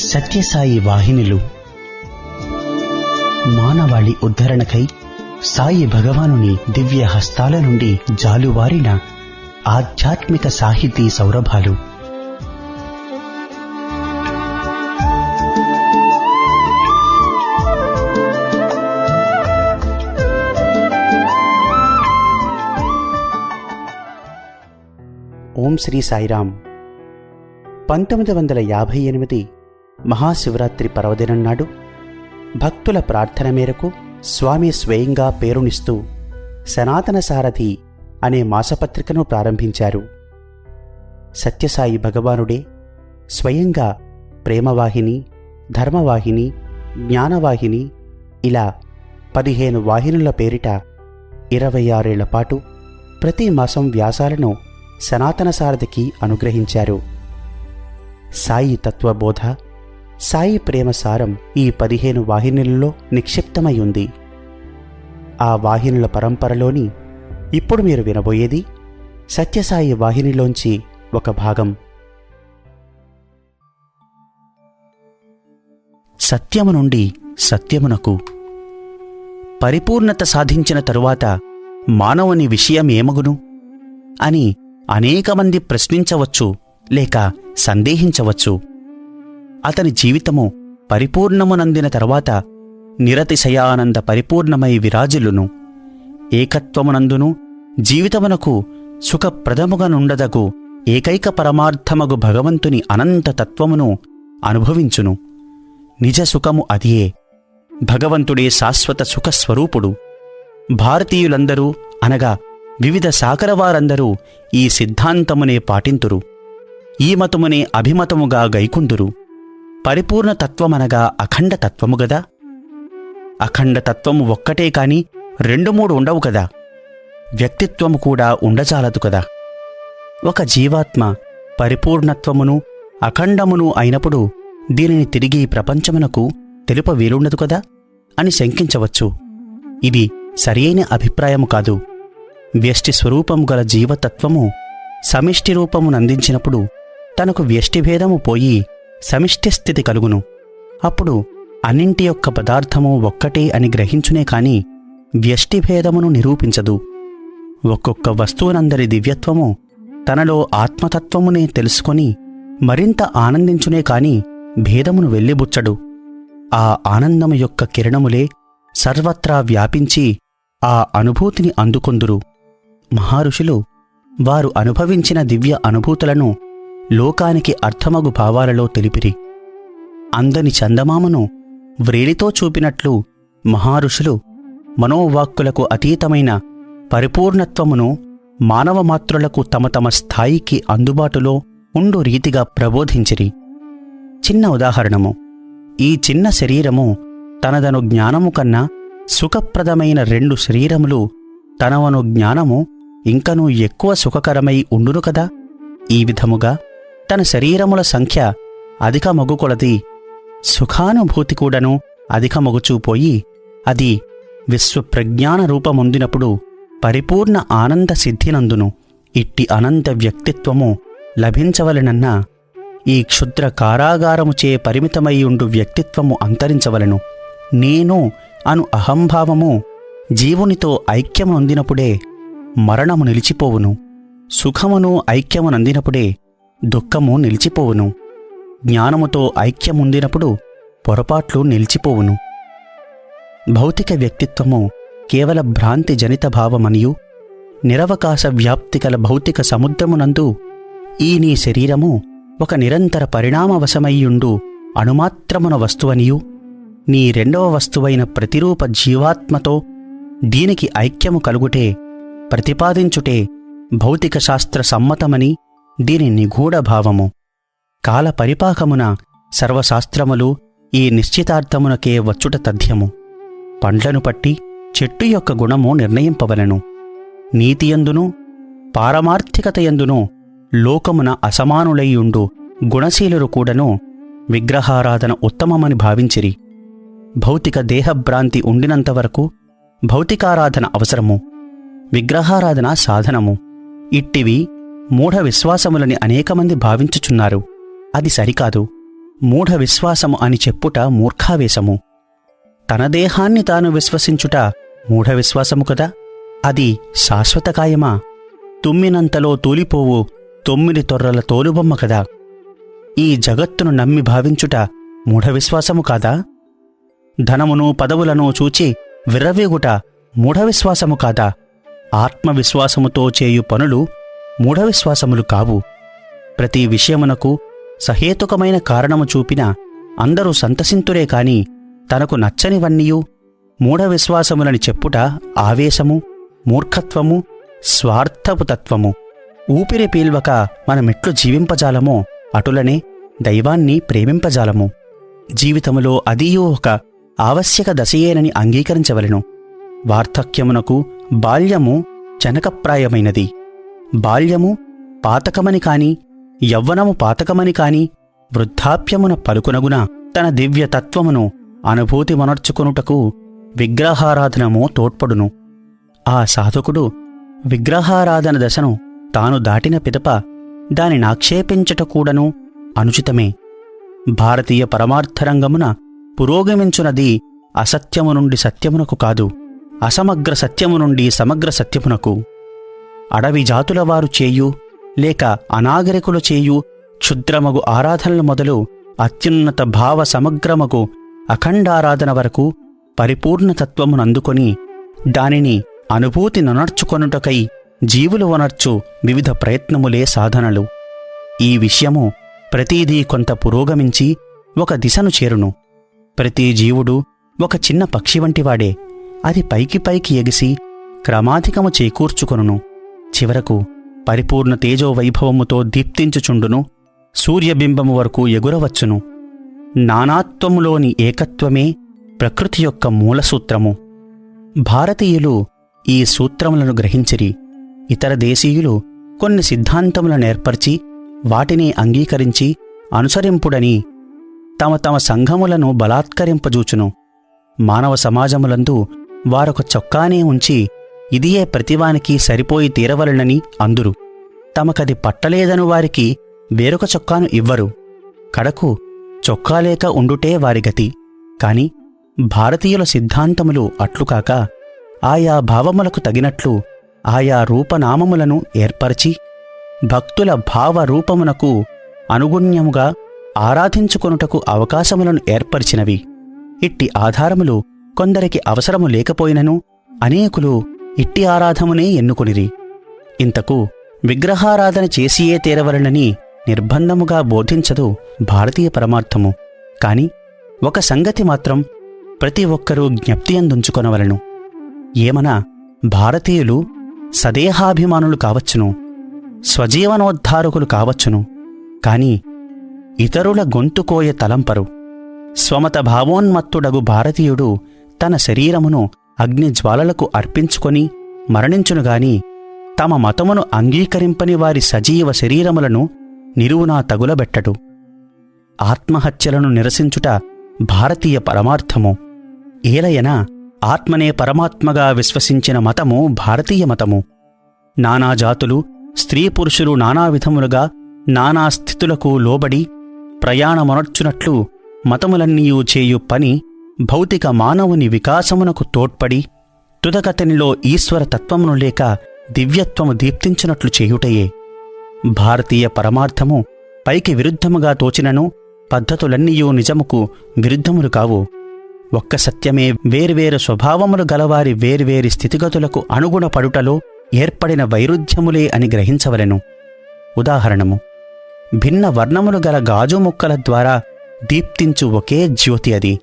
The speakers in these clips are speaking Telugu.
సత్యసాయి వాహినులు మానవాళి ఉద్ధరణకై సాయి భగవానుని దివ్య హస్తాల నుండి జాలువారిన ఆధ్యాత్మిక సాహితీ సౌరభాలు. ఓం శ్రీ సాయిరాం. 1958 మహాశివరాత్రి పర్వదినం నాడు భక్తుల ప్రార్థన మేరకు స్వామి స్వయంగా పేరునిస్తూ సనాతన సారథి అనే మాసపత్రికను ప్రారంభించారు. సత్యసాయి భగవానుడే స్వయంగా ప్రేమవాహిని, ధర్మవాహిని, జ్ఞానవాహిని ఇలా 15 వాహినుల పేరిట 26 ఏళ్ల పాటు ప్రతి మాసం వ్యాసాలను సనాతన సారథికి అనుగ్రహించారు. సాయి తత్వబోధ, సాయి ప్రేమ సారం ఈ 15 వాహినులలో నిక్షిప్తమై ఉంది. ఆ వాహినుల పరంపరలోని ఇప్పుడు మీరు వినబోయేది సత్యసాయి వాహినిలోంచి ఒక భాగం. సత్యము నుండి సత్యమునకు. పరిపూర్ణత సాధించిన తరువాత మానవుని విషయమేమగును అని అనేక మంది ప్రశ్నించవచ్చు, లేక సందేహించవచ్చు. అతని జీవితము పరిపూర్ణమునందిన తరువాత నిరతిశయానంద పరిపూర్ణమై విరాజిల్లును. ఏకత్వమునందును జీవితమునకు సుఖప్రదముగా నుండదగు ఏకైక పరమార్థమగు భగవంతుని అనంత తత్వమును అనుభవించును. నిజ సుఖము అదియే. భగవంతుడే శాశ్వత సుఖస్వరూపుడు. భారతీయులందరూ అనగా వివిధ శాఖలవారందరూ ఈ సిద్ధాంతమునే పాటింతురు. ఈ మతమునే అభిమతముగా గైకుందురు. పరిపూర్ణ తత్వమనగా అఖండ తత్వము గదా. అఖండ తత్వము ఒక్కటే కాని 2-3 ఉండవు కదా. వ్యక్తిత్వము కూడా ఉండజాలదు కదా. ఒక జీవాత్మ పరిపూర్ణత్వమును అఖండమును అయినప్పుడు దీనిని తిరిగి ప్రపంచమునకు తెలుప వీలుండదు కదా అని శంకించవచ్చు. ఇది సరియైన అభిప్రాయము కాదు. వ్యష్టి స్వరూపము గల జీవతత్వము సమిష్టి రూపమునందించినప్పుడు తనకు వ్యష్టిభేదము పోయి సమిష్టి స్థితి కలుగును. అప్పుడు అన్నింటి యొక్క పదార్థము ఒక్కటే అని గ్రహించునే కాని వ్యష్టిభేదమును నిరూపించదు. ఒక్కొక్క వస్తువునందరి దివ్యత్వము తనలో ఆత్మతత్వమునే తెలుసుకొని మరింత ఆనందించునే కాని భేదమును వెళ్లిబుచ్చడు. ఆ ఆనందము యొక్క కిరణములే సర్వత్రా వ్యాపించి ఆ అనుభూతిని అందుకొందురు. మహారుషులు వారు అనుభవించిన దివ్య అనుభూతులను లోకానికి అర్థమగు భావాలలో తెలిపిరి. అందని చందమామను వ్రేలితో చూపినట్లు మహారుషులు మనోవాక్కులకు అతీతమైన పరిపూర్ణత్వమును మానవమాత్రులకు తమ తమ స్థాయికి అందుబాటులో ఉండు రీతిగా ప్రబోధించిరి. చిన్న ఉదాహరణము. ఈ చిన్న శరీరము తనదను జ్ఞానము కన్నా సుఖప్రదమైన 2 శరీరములు తనవను జ్ఞానము ఇంకనూ ఎక్కువ సుఖకరమై ఉండును కదా. ఈ విధముగా తన శరీరముల సంఖ్య అధికమగు కొలది సుఖానుభూతి కూడాను అధికమగుచూపోయి అది విశ్వప్రజ్ఞాన రూపమొందినప్పుడు పరిపూర్ణ ఆనంద సిద్ధినందును. ఇట్టి అనంత వ్యక్తిత్వము లభించవలెనన్నా ఈ క్షుద్ర కారాగారముచే పరిమితమయ్యుండు వ్యక్తిత్వము అంతరించవలను. నేను అను అహంభావము జీవునితో ఐక్యమునందినప్పుడే మరణము నిలిచిపోవును. సుఖమును ఐక్యమునందినప్పుడే దుఃఖము నిలిచిపోవును. జ్ఞానముతో ఐక్యముందినప్పుడు పొరపాట్లు నిలిచిపోవును. భౌతిక వ్యక్తిత్వము కేవల భ్రాంతి జనిత భావమనియు నిరవకాశ వ్యాప్తికల భౌతిక సముద్రమునందు ఈ నీ శరీరము ఒక నిరంతర పరిణామవశమయ్యుండు అణుమాత్రమున వస్తువనియు నీ 2వ వస్తువైన ప్రతిరూప జీవాత్మతో దీనికి ఐక్యము కలుగుటే ప్రతిపాదించుటే భౌతిక శాస్త్ర సమ్మతమని దీని నిగూఢ భావము. కాల పరిపాకమున సర్వశాస్త్రములు ఈ నిశ్చితార్థమునకే వచ్చుట తథ్యము. పండ్లను పట్టి చెట్టు యొక్క గుణము నిర్ణయింపవలెను. నీతియందును పారమార్థికతయందును లోకమున అసమానులైయుండు గుణశీలురు కూడాను విగ్రహారాధన ఉత్తమమని భావించిరి. భౌతిక దేహభ్రాంతి ఉండినంతవరకు భౌతికారాధన అవసరము, విగ్రహారాధన సాధనము. ఇట్టివి మూఢ విశ్వాసములని అనేకమంది భావించుచున్నారు. అది సరికాదు. మూఢ విశ్వాసము అని చెప్పుట మూర్ఖావేశము. తన దేహాన్ని తాను విశ్వసించుట మూఢ విశ్వాసము కదా. అది శాశ్వతకాయమా? తుమ్మినంతలో తూలిపోవు 9 తొర్రల తోలుబొమ్మ కదా. ఈ జగత్తును నమ్మి భావించుట మూఢ విశ్వాసము కాదా? ధనమును పదవులను చూచి విర్రవీగుట మూఢ విశ్వాసము కాదా? ఆత్మవిశ్వాసముతో చేయు పనులు మూఢ విశ్వాసములు కావు. ప్రతి విషయమునకు సహేతుకమైన కారణము చూపిన అందరూ సంతసింతురే కాని తనకు నచ్చనివన్నీయు మూఢ విశ్వాసములని చెప్పుట ఆవేశము, మూర్ఖత్వము, స్వార్థపు తత్వము. ఊపిరి పీల్వక మనమెట్లు జీవింపజాలమో అటులనే దైవాన్ని ప్రేమింపజాలము. జీవితములో అదియూ ఒక ఆవశ్యక దశయేనని అంగీకరించవలెను. వార్ధక్యమునకు బాల్యము జనకప్రాయమైనది. బాల్యము పాతకమని కాని యవ్వనము పాతకమని కాని వృద్ధాప్యమున పలుకునగున తన దివ్యతత్వమును అనుభూతి మనర్చుకొనుటకు విగ్రహారాధనమో తోడ్పడును. ఆ సాధకుడు విగ్రహారాధన దశను తాను దాటిన పిదప దానినాక్షేపించట కూడను అనుచితమే. భారతీయ పరమార్థరంగమున పురోగమించునది అసత్యము నుండి సత్యమునకు కాదు, అసమగ్ర సత్యము నుండి సమగ్ర సత్యమునకు. అడవి జాతులవారు చేయు లేక అనాగరికులు చేయు క్షుద్రమగు ఆరాధనలు మొదలు అత్యున్నత భావ సమగ్రమగు అఖండారాధన వరకు పరిపూర్ణతత్వమునందుకొని దానిని అనుభూతి నొనర్చుకొనుటకై జీవులు వనర్చు వివిధ ప్రయత్నములే సాధనలు. ఈ విషయము ప్రతీదీ కొంత పురోగమించి ఒక దిశను చేరును. ప్రతి జీవుడు ఒక చిన్న పక్షి వంటివాడే. అది పైకి పైకి ఎగిసి క్రమాధికము చేకూర్చుకొనును. చివరకు పరిపూర్ణ తేజోవైభవముతో దీప్తించుచుండును. సూర్యబింబము వరకు ఎగురవచ్చును. నానాత్వములోని ఏకత్వమే ప్రకృతి యొక్క మూలసూత్రము. భారతీయులు ఈ సూత్రములను గ్రహించిరి. ఇతర దేశీయులు కొన్ని సిద్ధాంతములనేర్పరిచి వాటిని అంగీకరించి అనుసరింపుడని తమ తమ సంఘములను బలాత్కరింపజూచును. మానవ సమాజములందు వారొక చొక్కానే ఉంచి ఇదియే ప్రతివానికి సరిపోయి తీరవలనని అందురు. తమకది పట్టలేదను వారికి వేరొక చొక్కాను ఇవ్వరు. కడకు చొక్కాలేక ఉండుటే వారి గతి. కాని భారతీయుల సిద్ధాంతములు అట్లుకాక ఆయా భావములకు తగినట్లు ఆయా రూపనామములను ఏర్పరచి భక్తుల భావరూపమునకు అనుగుణ్యముగా ఆరాధించుకొనుటకు అవకాశములను ఏర్పరిచినవి. ఇట్టి ఆధారములు కొందరికి అవసరము లేకపోయినను అనేకులు ఇట్టి ఆరాధమునే ఎన్నుకొనిరి. ఇంతకు విగ్రహారాధన చేసియే తీరవలనని నిర్బంధముగా బోధించదు భారతీయ పరమార్థము. కాని ఒక సంగతి మాత్రం ప్రతి ఒక్కరూ జ్ఞప్తియందుంచుకొనవలను. ఏమనా భారతీయులు సదేహాభిమానులు కావచ్చును, స్వజీవనోద్ధారకులు కావచ్చును. కాని ఇతరుల గొంతుకోయ తలంపరు. స్వమత భావోన్మత్తుడగు భారతీయుడు తన శరీరమును అగ్నిజ్వాలలకు అర్పించుకొని మరణించునుగాని తమ మతమును అంగీకరింపని వారి సజీవ శరీరములను నిలువునా తగులబెట్టడు. ఆత్మహత్యలను నిరసించుట భారతీయ పరమార్థము. ఏలయన ఆత్మనే పరమాత్మగా విశ్వసించిన మతము భారతీయ మతము. నానా జాతులు, స్త్రీ పురుషులు నానా విధములుగా నానా స్థితులకు లోబడి ప్రయాణమొనర్చునట్లు మతములన్నీయూ చేయు పని భౌతిక మానవుని వికాసమునకు తోడ్పడి తుదకతనిలో ఈశ్వర తత్వమును లేక దివ్యత్వము దీప్తించినట్లు చేయుటయే. భారతీయ పరమార్థము పైకి విరుద్ధముగా తోచినను పద్ధతులన్నీయూ నిజముకు విరుద్ధములు కావు. ఒక్క సత్యమే వేర్వేరు స్వభావములు గలవారి వేర్వేరి స్థితిగతులకు అనుగుణపడుటలో ఏర్పడిన వైరుధ్యములే అని గ్రహించవలెను. ఉదాహరణము, భిన్న వర్ణములు గల గాజు ముక్కల ద్వారా దీప్తించు ఒకే జ్యోతి అది.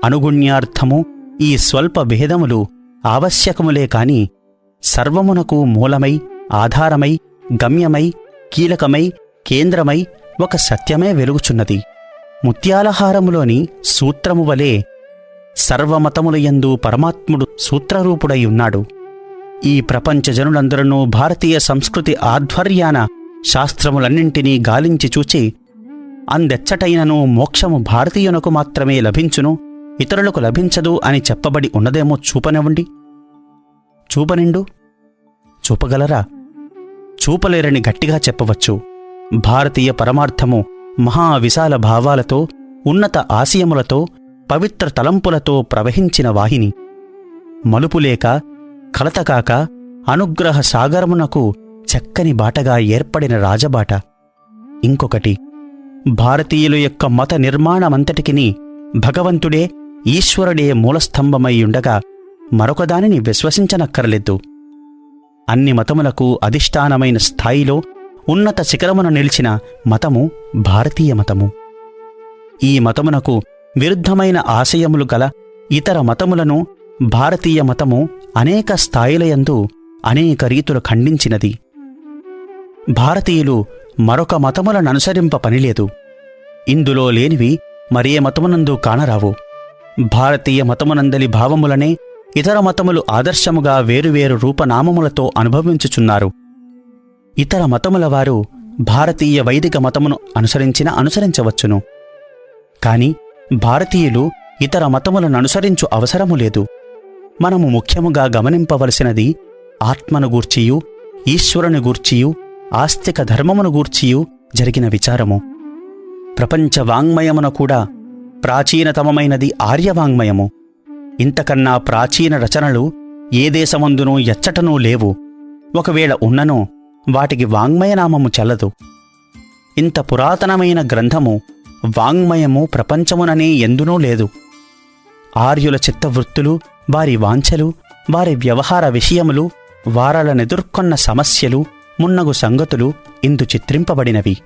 అనుగుణ్యార్థము ఈ స్వల్ప భేదములు ఆవశ్యకములే కాని సర్వమునకు మూలమై, ఆధారమై, గమ్యమై, కీలకమై, కేంద్రమై ఒక సత్యమే వెలుగుచున్నది. ముత్యాలహారములోని సూత్రము వలె సర్వమతములయందు పరమాత్ముడు సూత్రరూపుడై ఉన్నాడు. ఈ ప్రపంచ జనులందరూ భారతీయ సంస్కృతి ఆధ్వర్యాన శాస్త్రములన్నింటినీ గాలించి చూచి అందెచ్చటైనను మోక్షము భారతీయునకు మాత్రమే లభించును, ఇతరులకు లభించదు అని చెప్పబడి ఉన్నదేమో చూపనివ్వండి. చూపనిండు? చూపగలరా? చూపలేరని గట్టిగా చెప్పవచ్చు. భారతీయ పరమార్థము మహావిశాల భావాలతో, ఉన్నత ఆశయములతో, పవిత్ర తలంపులతో ప్రవహించిన వాహిని. మలుపులేక, కలతకాక, అనుగ్రహ సాగరమునకు చక్కని బాటగా ఏర్పడిన రాజబాట. ఇంకొకటి, భారతీయుల యొక్క మత నిర్మాణమంతటికిని భగవంతుడే, ఈశ్వరుడే మూలస్తంభమయ్యుండగా మరొకదానిని విశ్వసించనక్కర్లేదు. అన్ని మతములకు అధిష్టానమైన స్థాయిలో ఉన్నత శిఖరమున నిలిచిన మతము భారతీయ మతము. ఈ మతమునకు విరుద్ధమైన ఆశయములు గల ఇతర మతములను భారతీయ మతము అనేక స్థాయిలయందు అనేక రీతులు ఖండించినది. భారతీయులు మరొక మతములననుసరింప పనిలేదు. ఇందులో లేనివి మరే మతమునందు కానరావు. భారతీయ మతమునందలి భావములనే ఇతర మతములు ఆదర్శముగా వేరువేరు రూపనామములతో అనుభవించుచున్నారు. ఇతర మతముల వారు భారతీయ వైదిక మతమును అనుసరించవచ్చును. కాని భారతీయులు ఇతర మతములను అనుసరించు అవసరము లేదు. మనము ముఖ్యముగా గమనింపవలసినది ఆత్మను గూర్చియు, ఈశ్వరుని గూర్చియు, ఆస్తిక ధర్మమును గూర్చియు జరిగిన విచారము. ప్రపంచ వాంగ్మయమున కూడా ప్రాచీనతమమైనది ఆర్యవాంగ్మయము. ఇంతకన్నా ప్రాచీన రచనలు ఏ దేశమందునూ ఎచ్చటనూ లేవు. ఒకవేళ ఉన్ననో వాటికి వాంగ్మయనామము చెల్లదు. ఇంత పురాతనమైన గ్రంథము, వాంగ్మయము ప్రపంచముననే ఎందునూ లేదు. ఆర్యుల చిత్తవృత్తులు, వారి వాంఛలు, వారి వ్యవహార విషయములు, వారలనెదుర్కొన్న సమస్యలు, మున్నగు సంగతులు ఇందు చిత్రింపబడినవి.